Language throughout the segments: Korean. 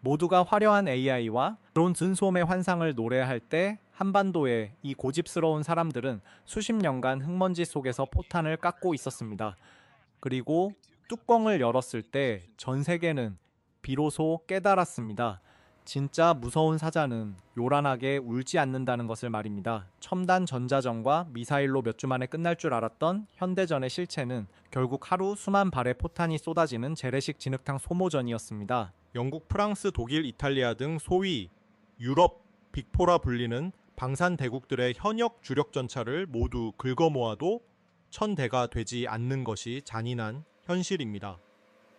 모두가 화려한 AI와 드론 진솜의 환상을 노래할 때 한반도의 이 고집스러운 사람들은 수십 년간 흙먼지 속에서 포탄을 깎고 있었습니다. 그리고 뚜껑을 열었을 때 전 세계는 비로소 깨달았습니다. 진짜 무서운 사자는 요란하게 울지 않는다는 것을 말입니다. 첨단 전자전과 미사일로 몇 주 만에 끝날 줄 알았던 현대전의 실체는 결국 하루 수만 발의 포탄이 쏟아지는 재래식 진흙탕 소모전이었습니다. 영국, 프랑스, 독일, 이탈리아 등 소위 유럽 빅포라 불리는 방산 대국들의 현역 주력 전차를 모두 긁어모아도 1000대가 되지 않는 것이 잔인한 현실입니다.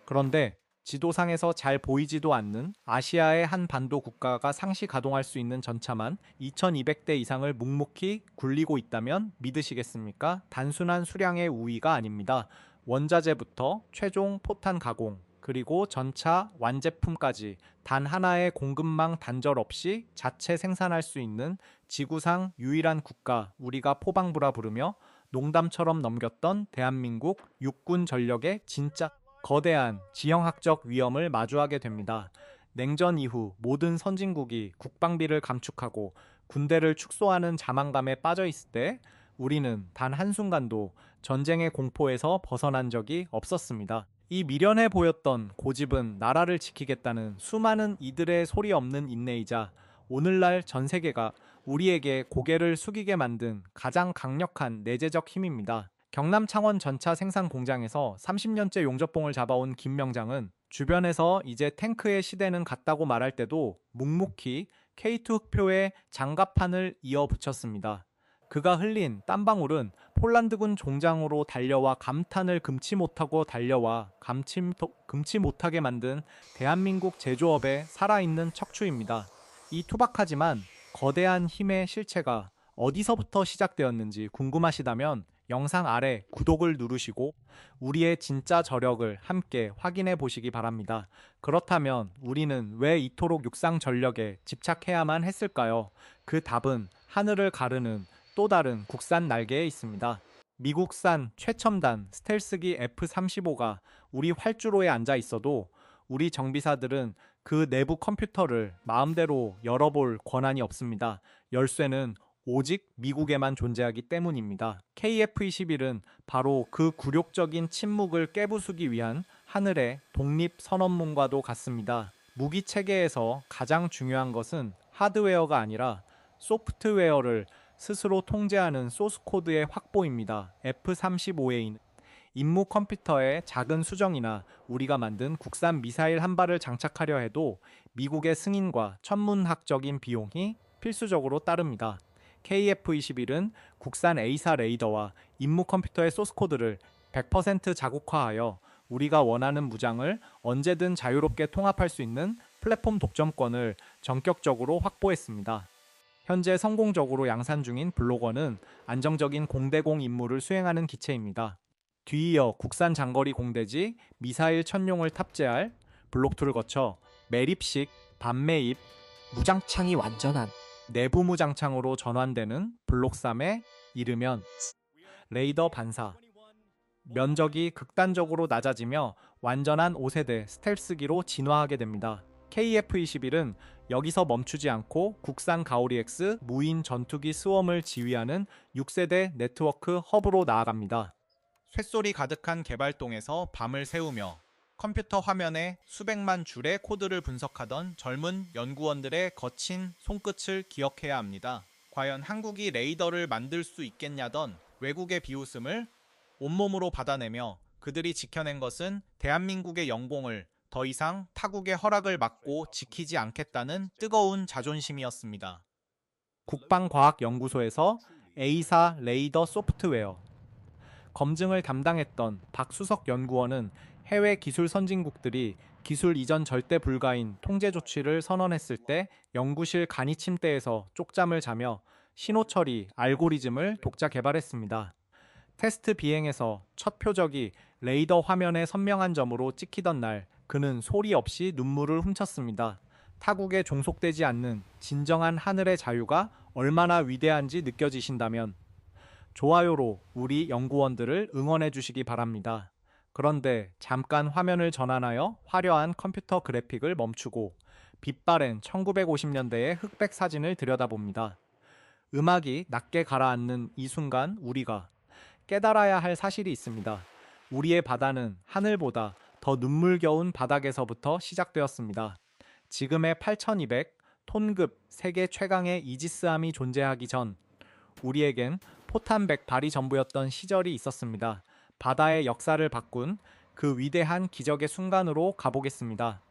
그런데 지도상에서 잘 보이지도 않는 아시아의 한 반도 국가가 상시 가동할 수 있는 전차만 2200대 이상을 묵묵히 굴리고 있다면 믿으시겠습니까? 단순한 수량의 우위가 아닙니다. 원자재부터 최종 포탄 가공, 그리고 전차 완제품까지 단 하나의 공급망 단절 없이 자체 생산할 수 있는 지구상 유일한 국가, 우리가 포방부라 부르며 농담처럼 넘겼던 대한민국 육군 전력의 진짜 거대한 지형학적 위험을 마주하게 됩니다. 냉전 이후 모든 선진국이 국방비를 감축하고 군대를 축소하는 자만감에 빠져 있을 때 우리는 단 한순간도 전쟁의 공포에서 벗어난 적이 없었습니다. 이 미련해 보였던 고집은 나라를 지키겠다는 수많은 이들의 소리 없는 인내이자 오늘날 전 세계가 우리에게 고개를 숙이게 만든 가장 강력한 내재적 힘입니다. 경남 창원 전차 생산 공장에서 30년째 용접봉을 잡아온 김 명장은 주변에서 이제 탱크의 시대는 갔다고 말할 때도 묵묵히 K2 흑표에 장갑판을 이어붙였습니다. 그가 흘린 땀방울은 폴란드군 종장으로 달려와 감탄을 금치 못하게 만든 대한민국 제조업의 살아있는 척추입니다. 이 투박하지만 거대한 힘의 실체가 어디서부터 시작되었는지 궁금하시다면 영상 아래 구독을 누르시고 우리의 진짜 저력을 함께 확인해 보시기 바랍니다. 그렇다면 우리는 왜 이토록 육상 전력에 집착해야만 했을까요? 그 답은 하늘을 가르는 또 다른 국산 날개에 있습니다. 미국산 최첨단 스텔스기 F-35가 우리 활주로에 앉아 있어도 우리 정비사들은 그 내부 컴퓨터를 마음대로 열어볼 권한이 없습니다. 열쇠는 오직 미국에만 존재하기 때문입니다. KF-21은 바로 그 굴욕적인 침묵을 깨부수기 위한 하늘의 독립선언문과도 같습니다. 무기 체계에서 가장 중요한 것은 하드웨어가 아니라 소프트웨어를 스스로 통제하는 소스코드의 확보입니다. F-35에 임무 컴퓨터에 작은 수정이나 우리가 만든 국산 미사일 한 발을 장착하려 해도 미국의 승인과 천문학적인 비용이 필수적으로 따릅니다. KF-21은 국산 A사 레이더와 임무 컴퓨터의 소스코드를 100% 자국화하여 우리가 원하는 무장을 언제든 자유롭게 통합할 수 있는 플랫폼 독점권을 전격적으로 확보했습니다. 현재 성공적으로 양산 중인 블록1은 안정적인 공대공 임무를 수행하는 기체입니다. 뒤이어 국산 장거리 공대지 미사일 천룡을 탑재할 블록2를 거쳐 매립식 반매입 무장창이 완전한 내부 무장창으로 전환되는 블록3에 이르면 레이더 반사, 면적이 극단적으로 낮아지며 완전한 5세대 스텔스기로 진화하게 됩니다. KF-21은 여기서 멈추지 않고 국산 가오리-X 무인 전투기 스웜을 지휘하는 6세대 네트워크 허브로 나아갑니다. 쇳소리 가득한 개발동에서 밤을 새우며 컴퓨터 화면에 수백만 줄의 코드를 분석하던 젊은 연구원들의 거친 손끝을 기억해야 합니다. 과연 한국이 레이더를 만들 수 있겠냐던 외국의 비웃음을 온몸으로 받아내며 그들이 지켜낸 것은 대한민국의 영공을 더 이상 타국의 허락을 막고 지키지 않겠다는 뜨거운 자존심이었습니다. 국방과학연구소에서 A사 레이더 소프트웨어 검증을 담당했던 박수석 연구원은 해외 기술 선진국들이 기술 이전 절대 불가인 통제 조치를 선언했을 때 연구실 간이 침대에서 쪽잠을 자며 신호 처리 알고리즘을 독자 개발했습니다. 테스트 비행에서 첫 표적이 레이더 화면의 선명한 점으로 찍히던 날 그는 소리 없이 눈물을 훔쳤습니다. 타국에 종속되지 않는 진정한 하늘의 자유가 얼마나 위대한지 느껴지신다면 좋아요로 우리 연구원들을 응원해 주시기 바랍니다. 그런데 잠깐 화면을 전환하여 화려한 컴퓨터 그래픽을 멈추고 빛바랜 1950년대의 흑백 사진을 들여다봅니다. 음악이 낮게 가라앉는 이 순간 우리가 깨달아야 할 사실이 있습니다. 우리의 바다는 하늘보다 더 눈물겨운 바닥에서부터 시작되었습니다. 지금의 8200 톤급 세계 최강의 이지스함이 존재하기 전 우리에겐 포탄 100발이 전부였던 시절이 있었습니다. 바다의 역사를 바꾼 그 위대한 기적의 순간으로 가보겠습니다.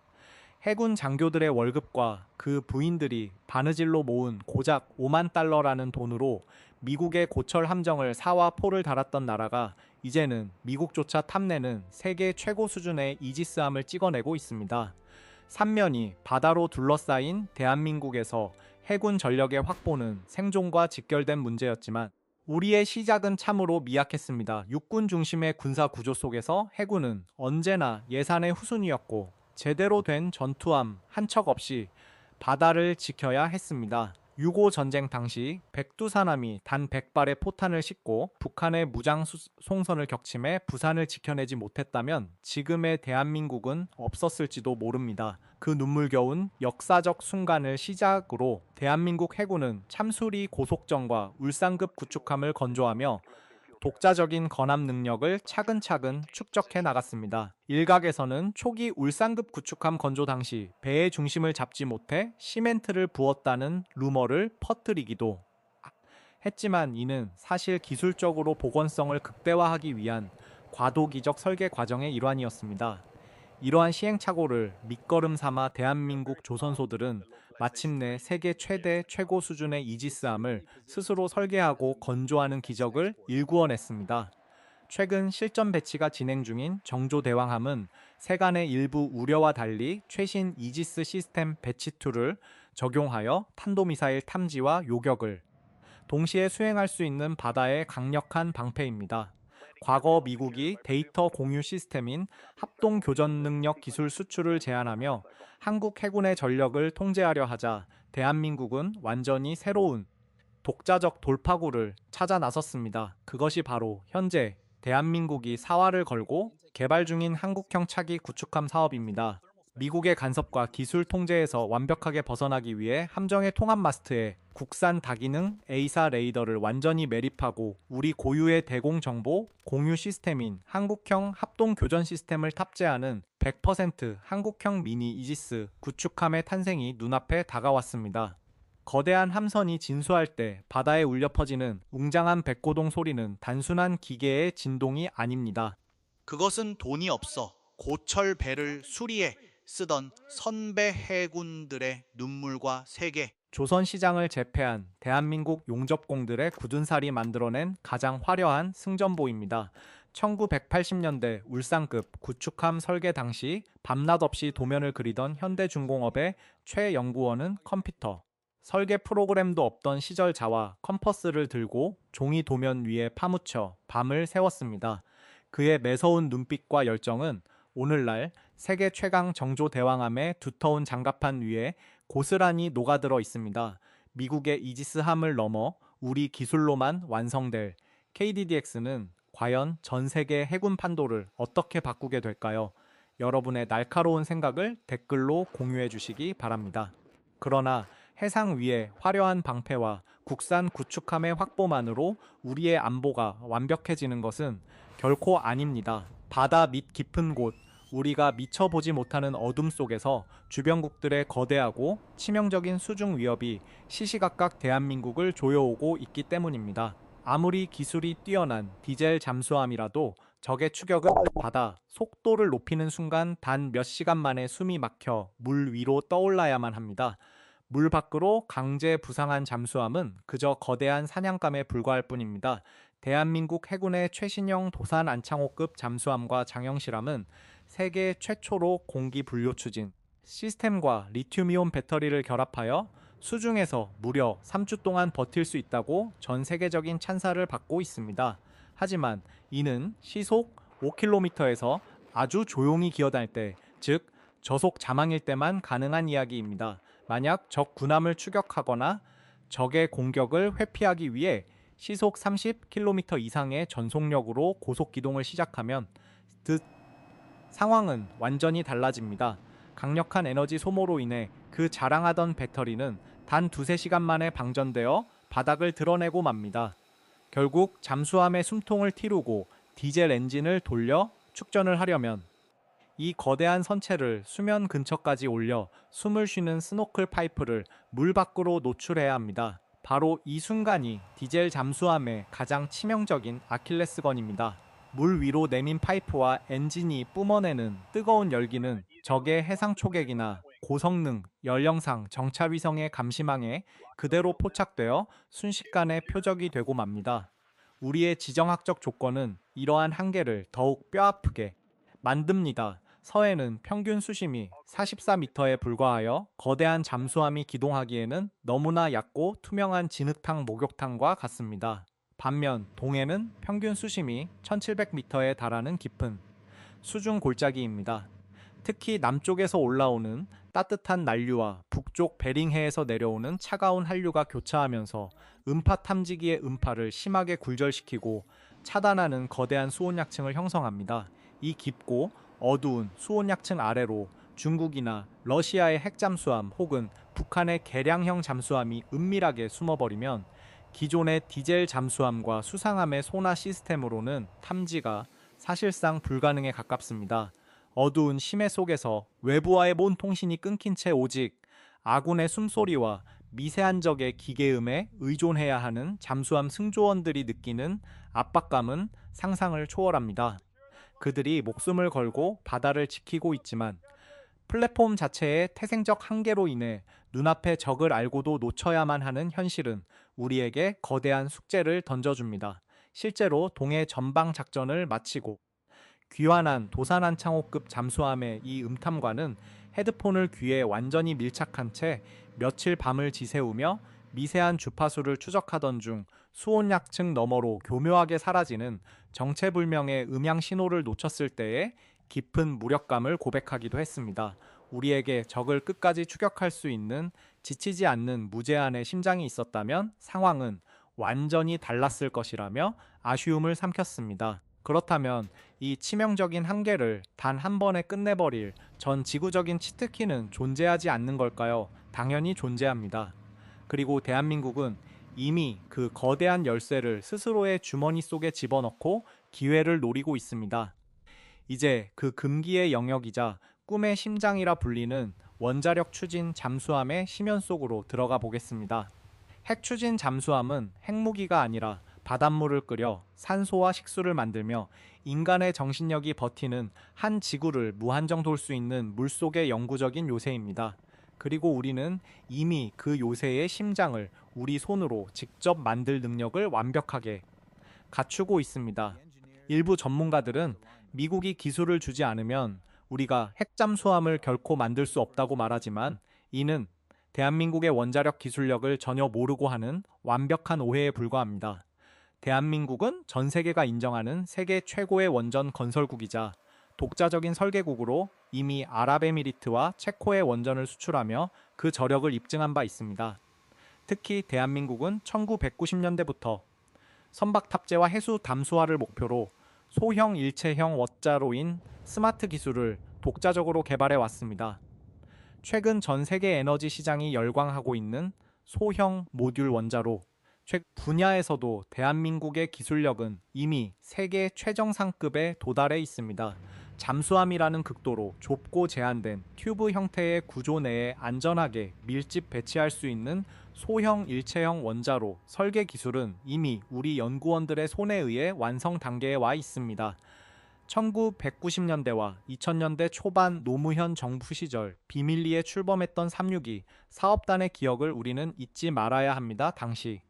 해군 장교들의 월급과 그 부인들이 바느질로 모은 고작 5만 달러라는 돈으로 미국의 고철 함정을 사와 포를 달았던 나라가 이제는 미국조차 탐내는 세계 최고 수준의 이지스함을 찍어내고 있습니다. 삼면이 바다로 둘러싸인 대한민국에서 해군 전력의 확보는 생존과 직결된 문제였지만 우리의 시작은 참으로 미약했습니다. 육군 중심의 군사 구조 속에서 해군은 언제나 예산의 후순위였고 제대로 된 전투함 한 척 없이 바다를 지켜야 했습니다. 6.5 전쟁 당시 백두산함이 단 100발의 포탄을 싣고 북한의 무장 송선을 격침해 부산을 지켜내지 못했다면 지금의 대한민국은 없었을지도 모릅니다. 그 눈물겨운 역사적 순간을 시작으로 대한민국 해군은 참수리 고속정과 울산급 구축함을 건조하며 독자적인 건함 능력을 차근차근 축적해 나갔습니다. 일각에서는 초기 울산급 구축함 건조 당시 배의 중심을 잡지 못해 시멘트를 부었다는 루머를 퍼뜨리기도 했지만 이는 사실 기술적으로 복원성을 극대화하기 위한 과도기적 설계 과정의 일환이었습니다. 이러한 시행착오를 밑거름 삼아 대한민국 조선소들은 마침내 세계 최대 최고 수준의 이지스함을 스스로 설계하고 건조하는 기적을 일구어냈습니다. 최근 실전 배치가 진행 중인 정조대왕함은 세간의 일부 우려와 달리 최신 이지스 시스템 배치2를 적용하여 탄도미사일 탐지와 요격을 동시에 수행할 수 있는 바다의 강력한 방패입니다. 과거 미국이 데이터 공유 시스템인 합동교전능력 기술 수출을 제한하며 한국 해군의 전력을 통제하려 하자 대한민국은 완전히 새로운 독자적 돌파구를 찾아 나섰습니다. 그것이 바로 현재 대한민국이 사활을 걸고 개발 중인 한국형 차기 구축함 사업입니다. 미국의 간섭과 기술 통제에서 완벽하게 벗어나기 위해 함정의 통합 마스트에 국산 다기능 A사 레이더를 완전히 매립하고 우리 고유의 대공 정보 공유 시스템인 한국형 합동 교전 시스템을 탑재하는 100% 한국형 미니 이지스 구축함의 탄생이 눈앞에 다가왔습니다. 거대한 함선이 진수할 때 바다에 울려 퍼지는 웅장한 백고동 소리는 단순한 기계의 진동이 아닙니다. 그것은 돈이 없어 고철 배를 수리해 쓰던 선배 해군들의 눈물과 세계. 조선시장을 제패한 대한민국 용접공들의 굳은 살이 만들어낸 가장 화려한 승전보입니다. 1980년대 울산급 구축함 설계 당시 밤낮 없이 도면을 그리던 현대중공업의 최 연구원은 컴퓨터, 설계 프로그램도 없던 시절 자와 컴퍼스를 들고 종이 도면 위에 파묻혀 밤을 새웠습니다. 그의 매서운 눈빛과 열정은 오늘날 세계 최강 정조대왕함의 두터운 장갑판 위에 고스란히 녹아들어 있습니다. 미국의 이지스함을 넘어 우리 기술로만 완성될 KDDX는 과연 전 세계 해군 판도를 어떻게 바꾸게 될까요? 여러분의 날카로운 생각을 댓글로 공유해 주시기 바랍니다. 그러나 해상 위의 화려한 방패와 국산 구축함의 확보만으로 우리의 안보가 완벽해지는 것은 결코 아닙니다. 바다 밑 깊은 곳, 우리가 미처 보지 못하는 어둠 속에서 주변국들의 거대하고 치명적인 수중 위협이 시시각각 대한민국을 조여오고 있기 때문입니다. 아무리 기술이 뛰어난 디젤 잠수함이라도 적의 추격을 받아 속도를 높이는 순간 단 몇 시간 만에 숨이 막혀 물 위로 떠올라야만 합니다. 물 밖으로 강제 부상한 잠수함은 그저 거대한 사냥감에 불과할 뿐입니다. 대한민국 해군의 최신형 도산 안창호급 잠수함과 장영실함은 세계 최초로 공기 분료 추진 시스템과 리튬이온 배터리를 결합하여 수중에서 무려 3주 동안 버틸 수 있다고 전 세계적인 찬사를 받고 있습니다. 하지만 이는 시속 5km에서 아주 조용히 기어다닐 때, 즉 저속 자망일 때만 가능한 이야기입니다. 만약 적 군함을 추격하거나 적의 공격을 회피하기 위해 시속 30km 이상의 전속력으로 고속 기동을 시작하면 듯 상황은 완전히 달라집니다. 강력한 에너지 소모로 인해 그 자랑하던 배터리는 단 두세 시간 만에 방전되어 바닥을 드러내고 맙니다. 결국 잠수함의 숨통을 틔우고 디젤 엔진을 돌려 축전을 하려면 이 거대한 선체를 수면 근처까지 올려 숨을 쉬는 스노클 파이프를 물 밖으로 노출해야 합니다. 바로 이 순간이 디젤 잠수함의 가장 치명적인 아킬레스건입니다. 물 위로 내민 파이프와 엔진이 뿜어내는 뜨거운 열기는 적의 해상 초계기나 고성능 열영상 정찰 위성의 감시망에 그대로 포착되어 순식간에 표적이 되고 맙니다. 우리의 지정학적 조건은 이러한 한계를 더욱 뼈아프게 만듭니다. 서해는 평균 수심이 44m에 불과하여 거대한 잠수함이 기동하기에는 너무나 얕고 투명한 진흙탕 목욕탕과 같습니다. 반면 동해는 평균 수심이 1700m에 달하는 깊은 수중 골짜기입니다. 특히 남쪽에서 올라오는 따뜻한 난류와 북쪽 베링해에서 내려오는 차가운 한류가 교차하면서 음파 탐지기의 음파를 심하게 굴절시키고 차단하는 거대한 수온약층을 형성합니다. 이 깊고 어두운 수온약층 아래로 중국이나 러시아의 핵잠수함 혹은 북한의 개량형 잠수함이 은밀하게 숨어버리면 기존의 디젤 잠수함과 수상함의 소나 시스템으로는 탐지가 사실상 불가능에 가깝습니다. 어두운 심해 속에서 외부와의 본 통신이 끊긴 채 오직 아군의 숨소리와 미세한 적의 기계음에 의존해야 하는 잠수함 승조원들이 느끼는 압박감은 상상을 초월합니다. 그들이 목숨을 걸고 바다를 지키고 있지만 플랫폼 자체의 태생적 한계로 인해 눈앞의 적을 알고도 놓쳐야만 하는 현실은 우리에게 거대한 숙제를 던져줍니다. 실제로 동해 전방 작전을 마치고 귀환한 도산한창호급 잠수함의 이 음탐관은 헤드폰을 귀에 완전히 밀착한 채 며칠 밤을 지새우며 미세한 주파수를 추적하던 중 수온약층 너머로 교묘하게 사라지는 정체불명의 음향 신호를 놓쳤을 때의 깊은 무력감을 고백하기도 했습니다. 우리에게 적을 끝까지 추격할 수 있는 지치지 않는 무제한의 심장이 있었다면 상황은 완전히 달랐을 것이라며 아쉬움을 삼켰습니다. 그렇다면 이 치명적인 한계를 단 한 번에 끝내버릴 전 지구적인 치트키는 존재하지 않는 걸까요? 당연히 존재합니다. 그리고 대한민국은 이미 그 거대한 열쇠를 스스로의 주머니 속에 집어넣고 기회를 노리고 있습니다. 이제 그 금기의 영역이자 꿈의 심장이라 불리는 원자력 추진 잠수함의 심연 속으로 들어가 보겠습니다. 핵 추진 잠수함은 핵무기가 아니라 바닷물을 끓여 산소와 식수를 만들며 인간의 정신력이 버티는 한 지구를 무한정 돌 수 있는 물속의 영구적인 요새입니다. 그리고 우리는 이미 그 요새의 심장을 우리 손으로 직접 만들 능력을 완벽하게 갖추고 있습니다. 일부 전문가들은 미국이 기술을 주지 않으면 우리가 핵잠수함을 결코 만들 수 없다고 말하지만 이는 대한민국의 원자력 기술력을 전혀 모르고 하는 완벽한 오해에 불과합니다. 대한민국은 전 세계가 인정하는 세계 최고의 원전 건설국이자 독자적인 설계국으로 이미 아랍에미리트와 체코에 원전을 수출하며 그 저력을 입증한 바 있습니다. 특히 대한민국은 1990년대부터 선박 탑재와 해수 담수화를 목표로 소형 일체형 원자로인 스마트 기술을 독자적으로 개발해 왔습니다. 최근 전 세계 에너지 시장이 열광하고 있는 소형 모듈 원자로 분야에서도 대한민국의 기술력은 이미 세계 최정상급에 도달해 있습니다. 잠수함이라는 극도로 좁고 제한된 튜브 형태의 구조 내에 안전하게 밀집 배치할 수 있는 소형 일체형 원자로 설계 기술은 이미 우리 연구원들의 손에 의해 완성 단계에 와 있습니다. 1990년대와 2000년대 초반 노무현 정부 시절 비밀리에 출범했던 362 사업단의 기억을 우리는 잊지 말아야 합니다. 당시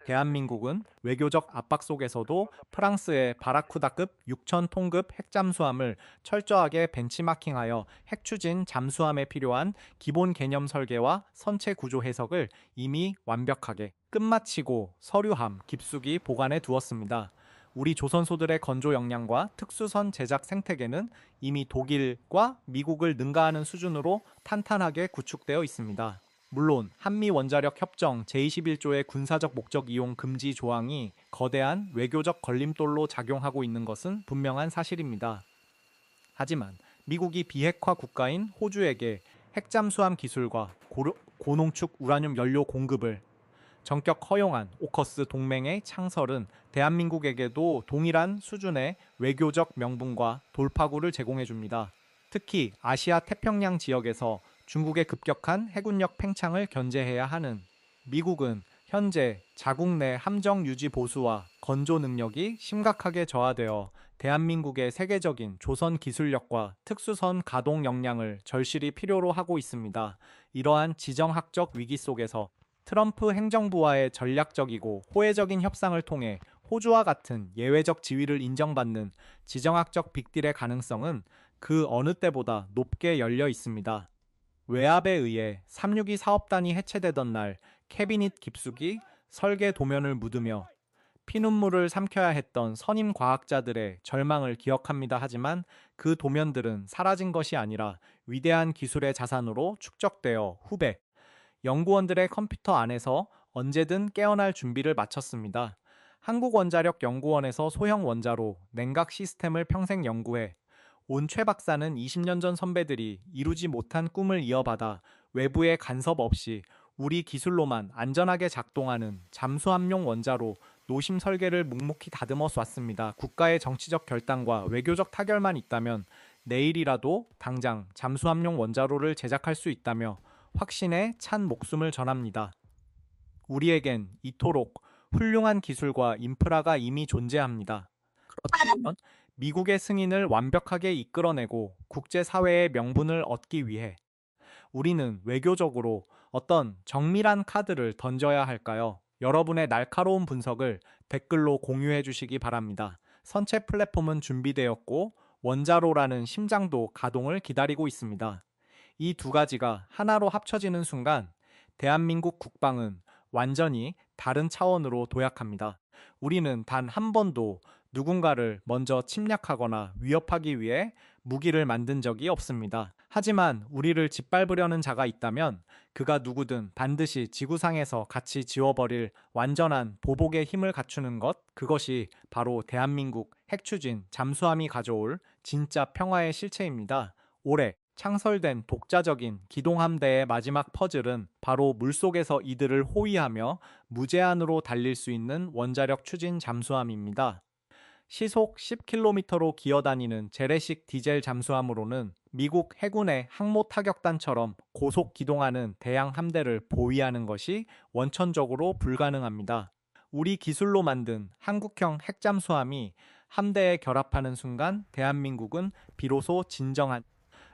대한민국은 외교적 압박 속에서도 프랑스의 바라쿠다급 6,000톤급 핵잠수함을 철저하게 벤치마킹하여 핵추진 잠수함에 필요한 기본 개념 설계와 선체 구조 해석을 이미 완벽하게 끝마치고 서류함 깊숙이 보관해 두었습니다. 우리 조선소들의 건조 역량과 특수선 제작 생태계는 이미 독일과 미국을 능가하는 수준으로 탄탄하게 구축되어 있습니다. 물론 한미 원자력 협정 제21조의 군사적 목적 이용 금지 조항이 거대한 외교적 걸림돌로 작용하고 있는 것은 분명한 사실입니다. 하지만 미국이 비핵화 국가인 호주에게 핵잠수함 기술과 고농축 우라늄 연료 공급을 전격 허용한 오커스 동맹의 창설은 대한민국에게도 동일한 수준의 외교적 명분과 돌파구를 제공해 줍니다. 특히 아시아 태평양 지역에서 중국의 급격한 해군력 팽창을 견제해야 하는 미국은 현재 자국 내 함정 유지 보수와 건조 능력이 심각하게 저하되어 대한민국의 세계적인 조선 기술력과 특수선 가동 역량을 절실히 필요로 하고 있습니다. 이러한 지정학적 위기 속에서 트럼프 행정부와의 전략적이고 호혜적인 협상을 통해 호주와 같은 예외적 지위를 인정받는 지정학적 빅딜의 가능성은 그 어느 때보다 높게 열려 있습니다. 외압에 의해 362 사업단이 해체되던 날 캐비닛 깊숙이 설계 도면을 묻으며 피눈물을 삼켜야 했던 선임 과학자들의 절망을 기억합니다. 하지만 그 도면들은 사라진 것이 아니라 위대한 기술의 자산으로 축적되어 후배 연구원들의 컴퓨터 안에서 언제든 깨어날 준비를 마쳤습니다. 한국원자력연구원에서 소형 원자로 냉각 시스템을 평생 연구해 온 최 박사는 20년 전 선배들이 이루지 못한 꿈을 이어받아 외부의 간섭 없이 우리 기술로만 안전하게 작동하는 잠수함용 원자로 노심 설계를 묵묵히 다듬어 왔습니다. 국가의 정치적 결단과 외교적 타결만 있다면 내일이라도 당장 잠수함용 원자로를 제작할 수 있다며 확신에 찬 목숨을 전합니다. 우리에겐 이토록 훌륭한 기술과 인프라가 이미 존재합니다. 그렇다면 미국의 승인을 완벽하게 이끌어내고 국제사회의 명분을 얻기 위해 우리는 외교적으로 어떤 정밀한 카드를 던져야 할까요? 여러분의 날카로운 분석을 댓글로 공유해 주시기 바랍니다. 선체 플랫폼은 준비되었고 원자로라는 심장도 가동을 기다리고 있습니다. 이 두 가지가 하나로 합쳐지는 순간 대한민국 국방은 완전히 다른 차원으로 도약합니다. 우리는 단 한 번도 누군가를 먼저 침략하거나 위협하기 위해 무기를 만든 적이 없습니다. 하지만 우리를 짓밟으려는 자가 있다면 그가 누구든 반드시 지구상에서 같이 지워버릴 완전한 보복의 힘을 갖추는 것, 그것이 바로 대한민국 핵추진 잠수함이 가져올 진짜 평화의 실체입니다. 올해 창설된 독자적인 기동함대의 마지막 퍼즐은 바로 물속에서 이들을 호위하며 무제한으로 달릴 수 있는 원자력 추진 잠수함입니다. 시속 10km로 기어다니는 재래식 디젤 잠수함으로는 미국 해군의 항모 타격단처럼 고속 기동하는 대양 함대를 보위하는 것이 원천적으로 불가능합니다. 우리 기술로 만든 한국형 핵잠수함이 함대에 결합하는 순간 대한민국은 비로소 진정한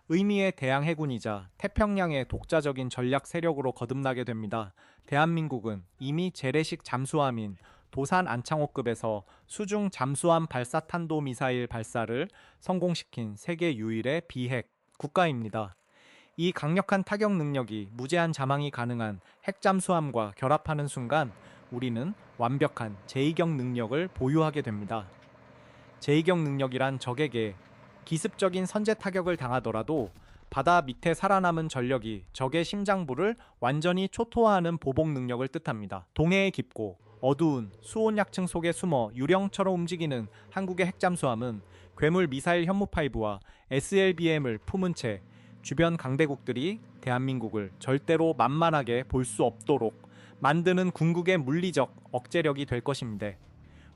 의미의 대양 해군이자 태평양의 독자적인 전략 세력으로 거듭나게 됩니다. 대한민국은 이미 재래식 잠수함인 도산 안창호급에서 수중 잠수함 발사 탄도 미사일 발사를 성공시킨 세계 유일의 비핵 국가입니다. 이 강력한 타격 능력이 무제한 자망이 가능한 핵잠수함과 결합하는 순간 우리는 완벽한 제2경 능력을 보유하게 됩니다. 제2경 능력이란 적에게 기습적인 선제 타격을 당하더라도 바다 밑에 살아남은 전력이 적의 심장부를 완전히 초토화하는 보복 능력을 뜻합니다. 동해의 깊고 어두운 수온약층 속에 숨어 유령처럼 움직이는 한국의 핵잠수함은 괴물 미사일 현무파이브와 SLBM을 품은 채 주변 강대국들이 대한민국을 절대로 만만하게 볼 수 없도록 만드는 궁극의 물리적 억제력이 될 것입니다.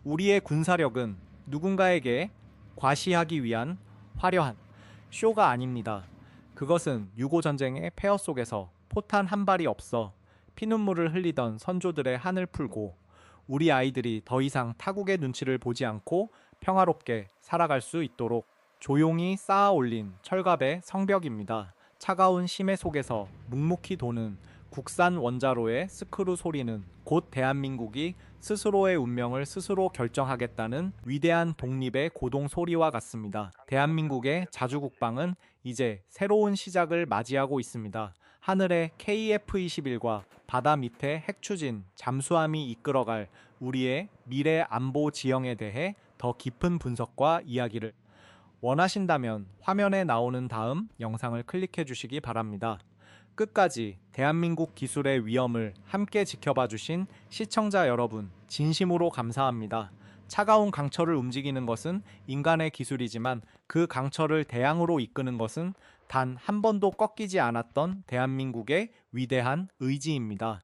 우리의 군사력은 누군가에게 과시하기 위한 화려한 쇼가 아닙니다. 그것은 유고전쟁의 폐허 속에서 포탄 한 발이 없어 피눈물을 흘리던 선조들의 한을 풀고 우리 아이들이 더 이상 타국의 눈치를 보지 않고 평화롭게 살아갈 수 있도록 조용히 쌓아 올린 철갑의 성벽입니다. 차가운 심해 속에서 묵묵히 도는 국산 원자로의 스크루 소리는 곧 대한민국이 스스로의 운명을 스스로 결정하겠다는 위대한 독립의 고동 소리와 같습니다. 대한민국의 자주국방은 이제 새로운 시작을 맞이하고 있습니다. 하늘의 KF-21과 바다 밑에 핵추진 잠수함이 이끌어갈 우리의 미래 안보 지형에 대해 더 깊은 분석과 이야기를 원하신다면 화면에 나오는 다음 영상을 클릭해 주시기 바랍니다. 끝까지 대한민국 기술의 위엄을 함께 지켜봐 주신 시청자 여러분 진심으로 감사합니다. 차가운 강철을 움직이는 것은 인간의 기술이지만 그 강철을 대양으로 이끄는 것은 단 한 번도 꺾이지 않았던 대한민국의 위대한 의지입니다.